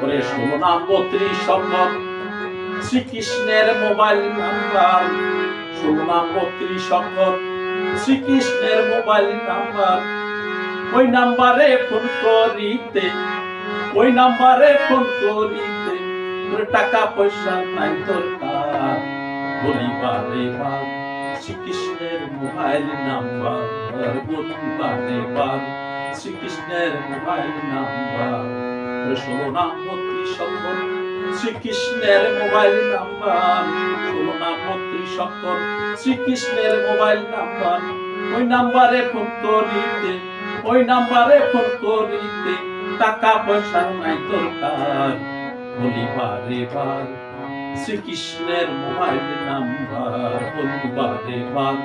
ওরে শোনো না 32 সংখ্যক শ্রীকৃষ্ণের মোবাইল নাম্বার, শোনো না 32 সংখ্যক শ্রীকৃষ্ণের মোবাইল নাম্বার। ওই নাম্বারে ফোন করিতে, ওই নাম্বারে ফোন করিতে তোর টাকা পয়সা নাই দরকার। বলিবারে বার শ্রীকৃষ্ণের মোবাইল নাম্বার, বলিবারে বার শ্রীকৃষ্ণের মোবাইল নাম্বার। শোনো না 32 সংখ্যক শ্রীকৃষ্ণের মোবাইল নাম্বার, শোনো না 32 সংখ্যক শ্রীকৃষ্ণের মোবাইল নাম্বার। ওই নাম্বারে ফোন করিতে, ওই নাম্বারে ফোন করিতে টাকা পয়সা নাই দরকার। বলিবারে বার শ্রীকৃষ্ণের মোবাইল নাম্বার, বলিবারে বার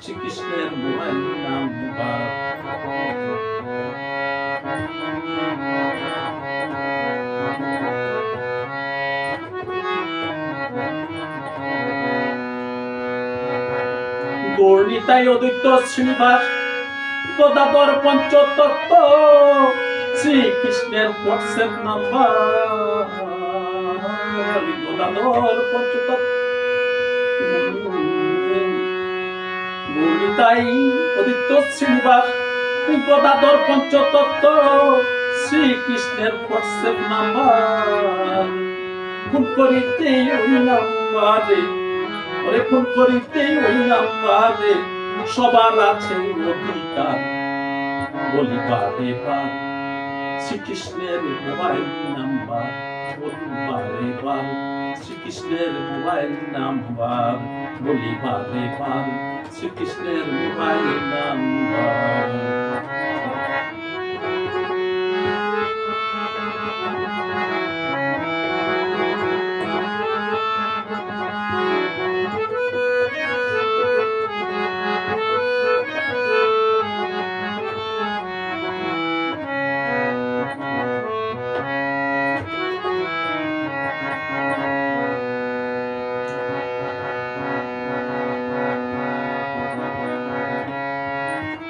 শ্রীকৃষ্ণের মোবাইল নাম্বার। গৌরনিতাই অদ্বৈত শ্রীনিবাস গদাধর পঞ্চতত্ত্ব শ্রীকৃষ্ণের হোয়াটসঅ্যাপ নাম্বার। গদাধর পঞ্চতত্ত্ব, গৌরনিতাই অদ্বৈত শ্রীনিবাস গদাধর পঞ্চতত্ত্ব শ্রীকৃষ্ণের হোয়াটসঅ্যাপ নাম্বার। ফোন করিতে ওই নাম্বারে, ওরে ফোন করিতে ওই নাম্বারে সবার আছে অধিকার। বলিবারে বার শ্রীকৃষ্ণের মোবাইল নাম্বার, বলিবারে বার শ্রীকৃষ্ণের মোবাইল নাম্বার, বলিবারে বার শ্রীকৃষ্ণের মোবাইল নাম্বার।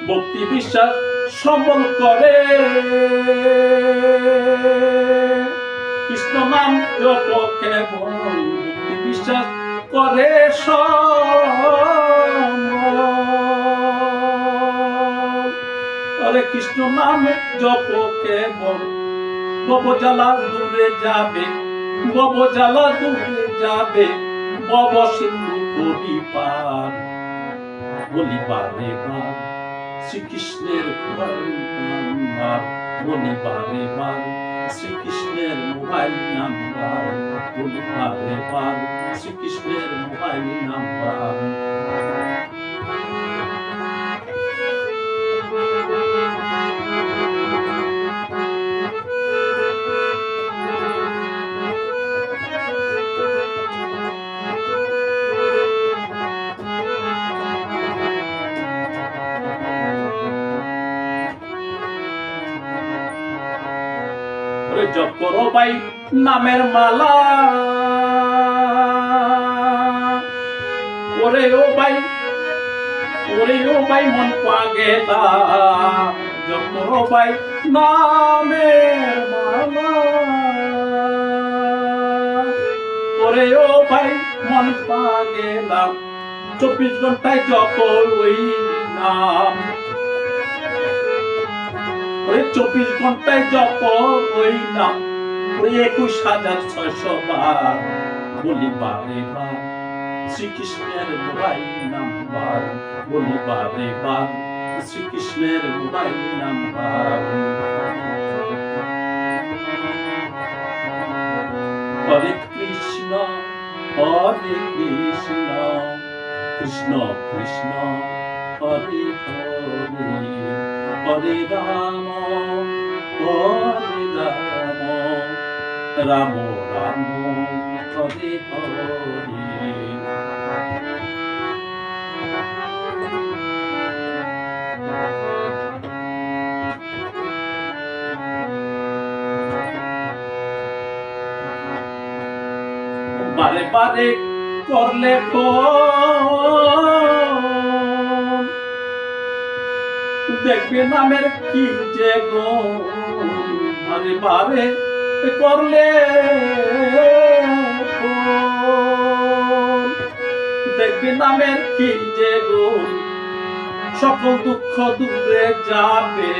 ভক্তি বিশ্বাস সম্বল করে কৃষ্ণ নাম জপ কেবল, ভক্তি বিশ্বাস করে সম্বল। কৃষ্ণ নাম জপ কেবল ভবজ্বালা দূরে যাবে, ভবজ্বালা দূরে যাবে, ভব সিন্ধু করি পার। বলিবারে বার শ্রীকৃষ্ণের মোবাইল নাম্বার, বলিবারে বার শ্রীকৃষ্ণের মোবাইল নাম্বার, বলিবারে বার শ্রীকৃষ্ণের মোবাইল নাম্বার। জপ করো ভাই নামের মালা, ওরে ও ভাই, ওরে ও ভাই মন পাগেলা। জপ করো ভাই নামের মালা, ওরে ও ভাই মন পাগেলা। 24 ঘন্টায় জপ ওই নাম, 24 ঘন্টায় জপ ওই নাম, 21,600 বার। বলিবারে বার শ্রীকৃষ্ণের মোবাইল নাম্বার, বলিবারে বার শ্রীকৃষ্ণের মোবাইল নাম্বার। হরে কৃষ্ণ হরে কৃষ্ণ, কৃষ্ণ কৃষ্ণ হরে হরে, হরে রাম হরে রাম, রাম রাম হরে হরে। বারে বারে করলে দেখবে নামের কি যে গো, বারে বারে করলে দেখবি নামের কি যে গুণ, সকল দুঃখ দূরে যাবে,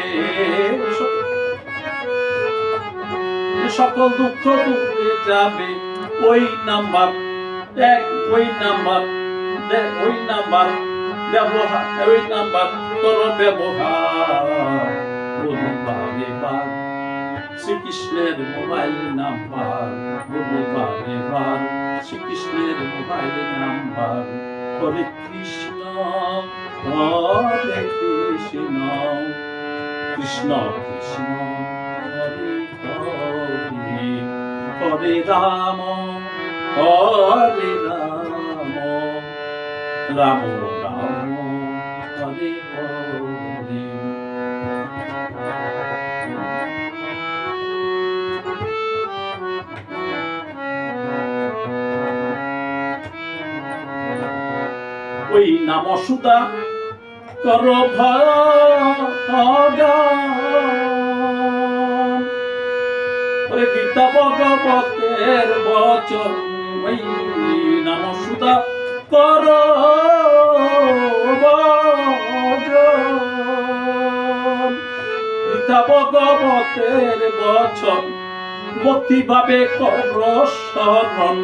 সকল দুঃখ দূরে যাবে। ওই নাম্বার এক, ওই নাম্বার ওই নাম্বার ব্যবহার, ওই নাম্বার তোর ব্যবহার। বলিবার এবার শ্রীকৃষ্ণের মোবাইল নাম্বার, বলিবার এবার শ্রীকৃষ্ণের মোবাইল নাম্বার। হরে কৃষ্ণ হরে কৃষ্ণ, কৃষ্ণ কৃষ্ণ হরে হরে, হরে রাম হরে রাম, রাম রাম হরে হরে। ওই নাম সুদা কর ভজন, ওরে গীতা ভগবতের বচন। ওই নাম সুদা কর ভজন, গীতা ভগবতের বচন। ভক্তি ভাবে কর শরণ,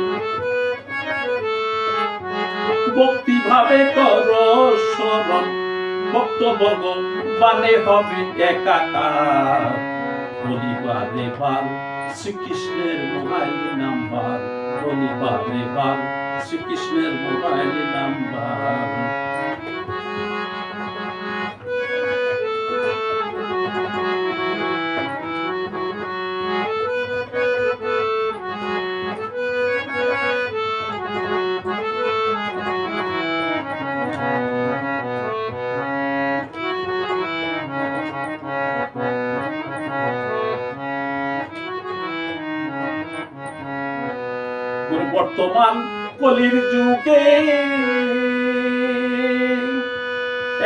ভক্তি ভাবে কর শরণ। ভক্ত ভগবানে হবে একাকার। বলিবার এবার শ্রীকৃষ্ণের মোবাইল নাম্বার, বলিবার এবার শ্রীকৃষ্ণের মোবাইল নাম্বার। বর্তমান কলির যুগে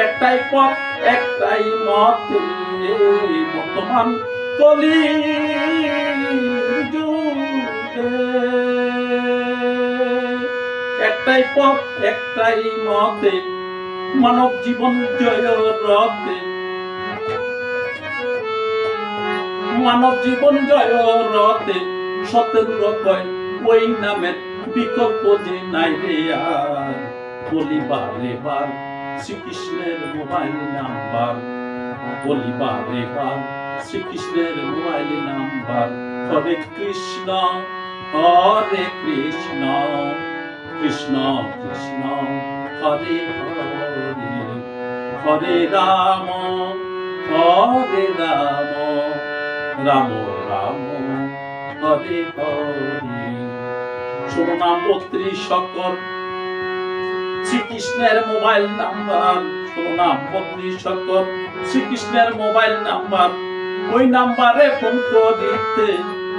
একটাই পথ একটাই মত, বর্তমান কলির যুগে একটাই পথ একটাই মতে, মানব জীবন জয় রথে, মানব জীবন জয় রথে। সতেন্দ্র কয় ওই নামের বিকল্প যে নাই রে আর। বলিবার এবার শ্রীকৃষ্ণের মোবাইল নাম্বার, বলিবার এবার শ্রীকৃষ্ণের মোবাইল নাম্বার। হরে কৃষ্ণ হরে কৃষ্ণ, কৃষ্ণ কৃষ্ণ হরে হরে, হরে রাম হরে রাম, রাম রাম হরে হরে। শোনাম 32 সকল শ্রীকৃষ্ণের মোবাইল নাম্বার, শোনাম 32 সকল শ্রীকৃষ্ণের মোবাইল নাম্বার। ওই নাম্বারে ফোন করিতে,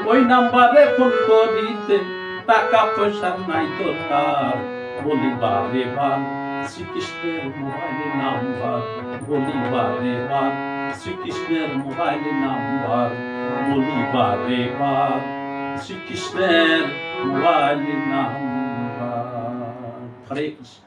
ওই নাম্বারে ফোন করিতে টাকা পয়সা নাই দরকার। বলিবার এবার শ্রীকৃষ্ণের মোবাইল নাম্বার, বলিবার এবার শ্রীকৃষ্ণের মোবাইল নাম্বার, বলিবার এবার শ্রীকৃষ্ণের মোবাইল নাম্বার। হরে কৃষ্ণ।